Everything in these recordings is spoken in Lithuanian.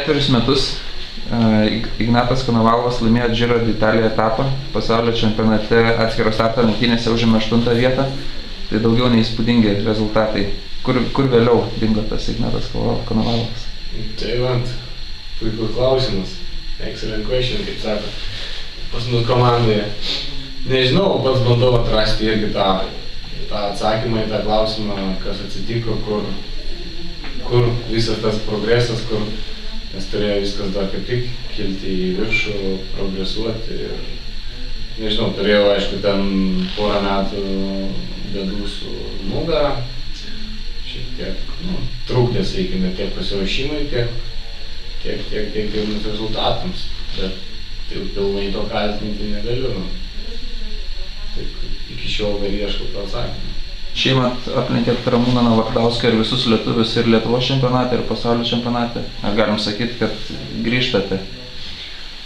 4 metus Ignatas Konovalovas laimėjo Giro d'Italia etapą, pasaulio čempionate atskiro starto lenktynėse užėmė 8 vietą, tai daugiau neįspūdingi rezultatai. Kur vėliau dingo tas Ignatas Konovalovas? Tai puikus klausimas. Excellent question, kaip sako, pas mus komandoje. Nežinau, pats bandau atrasti irgi tą atsakymą į tą klausimą, kas atsitiko, kur visas tas progresas, kur nes turėjo viskas dar kaip tik kilti į viršų, progresuoti ir nežinau, turėjau aišku ten porą metų bėdų su nugara, šiek tiek trukdė, sakykime, tiek pasiruošimui, tiek rezultatams, bet pilnai to kaltinti negaliu. Taip, iki šiol dar ieškau to atsakymą. Šiemet aplenkėt Ramūną Navardauską ir visus lietuvius ir Lietuvos čempionate, ir pasaulio čempionate. Ar galim sakyti, kad grįžtate?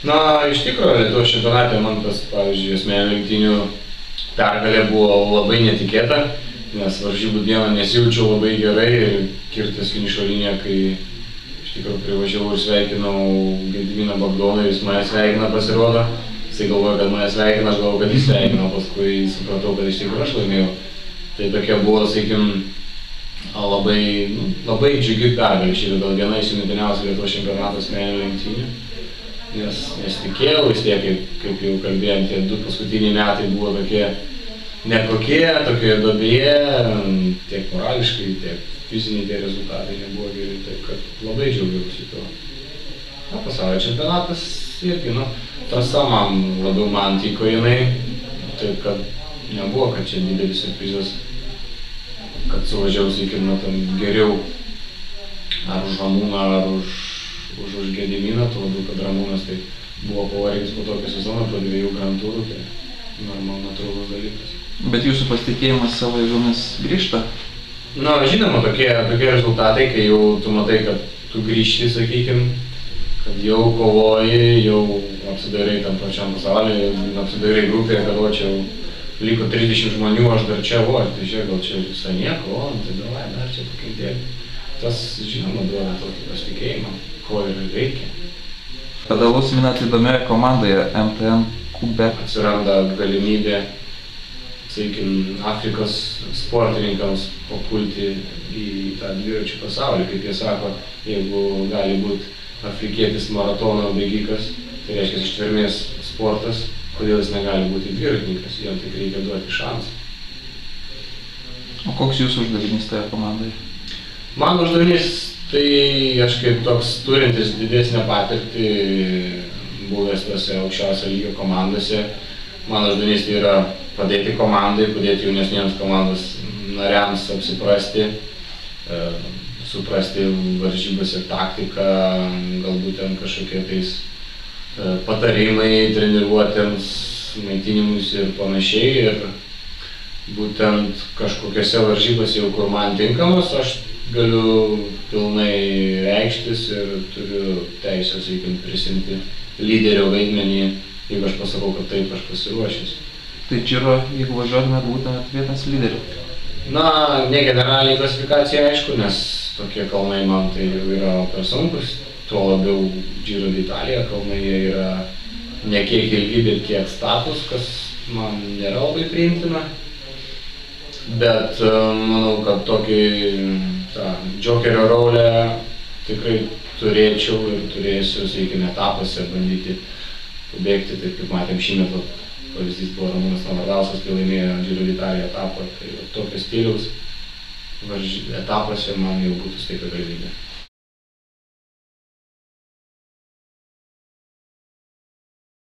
Na, iš tikrųjų, Lietuvos čempionate man tas, pavyzdžiui, asmeninių lenktynių pergalė buvo labai netikėta, nes varžybų dieną nesijaučiau labai gerai ir kirtęs finišo liniją, kai iš tikrųjų privažiavau ir sveikinau Gediminą Bagdoną ir jis mane sveikina, pasirodo. Jisai galvoja, kad mane sveikina, aš galvoju, kad jis sveikina, paskui supratau, kad iš tikrųjų aš laimėjau. Tai tokia buvo, sakykim, labai džiugi pergalė, šitą gal viena iš įmintiniausių Lietuvos čempionato asmeninių lenktynių. Nes tikėjau, vis tiek, kaip jau kalbėjom, tie 2 paskutiniai metai buvo tokie nekokie, tokioje duobėje, tiek morališkai, tiek fiziniai tie rezultatai nebuvo geri, taip kad labai džiaugiausi tuo. Pasaulio čempionatas irgi, trasa labiau man tiko jinai, taip kad nebuvo, kad čia didelis siurprizas, kad suvažiavau, sakykim, geriau ar už Ramūną, ar už Gediminą, tuo labiau, kad Ramūnas tai buvo pavargęs po tokio sezono, po 2 Grand Tourų, tai natūralus dalykas. Bet jūsų pasitikėjimas savo jėgomis grįžta? Na, žinoma, tokie rezultatai, kai jau tu matai, kad tu grįžti, sakykim, kad jau kovoji, jau apsidairai tam pačiam pasaulyje, apsidairai grupėje, kad čia jau liko 30 žmonių, aš dar čia, tai žiūrėk, gal čia visai nieko, tai davai, dar čia pakentėlį. Tas, žinoma, duoda tokį pasitikėjimą, ko ir reikia. Tada užsiminat įdomioje komandoje MTN Quebec. Atsiranda galimybė, sakykim, Afrikos sportininkams papulti į tą dviračių pasaulį, kaip jie sako, jeigu gali būti afrikietis maratono bėgikas, tai reiškia ištvermės sportas, kodėl jis negali būti dviratininkas, jam tik reikia duoti šansą. O koks jūsų uždavinys toje komandoje? Mano uždavinys, tai aš kaip toks turintis didesnę patirtį, buvęs tose aukščiausio lygio komandose, mano uždavinys tai yra padėti komandai, padėti jaunesniems komandos nariams apsiprasti, suprasti varžybas ir taktiką, galbūt ten kažkokie tais patarimai treniruotėms, maitinimus ir panašiai. Ir būtent kažkokiose varžybose jau kur man tinkamos, aš galiu pilnai reikštis ir turiu teisę, sakykim, prisimti lyderio vaidmenį, jeigu aš pasakau, kad taip aš pasiruošęs. Tai Giro, jeigu važiuotumėt, būtumėt vietos lyderiu? Na, ne generalinė klasifikacija, aišku, nes tokie kalnai man tai jau yra per sunkus. Tuo labiau Giro d'Italia kalnai yra ne kiek ilgi, bet kiek status, kas man nėra labai priimtina. Bet manau, kad tokį džokerio rolę tikrai turėčiau ir turėsiu, sakykime, etapuose bandyti pabėgti, taip kaip matėm šįmet, pavyzdys buvo Ramūnas Navardauskas, kai laimėjo Giro d'Italia etapą, tai tokio stiliaus etapuose man jau būtų steigta galimybė.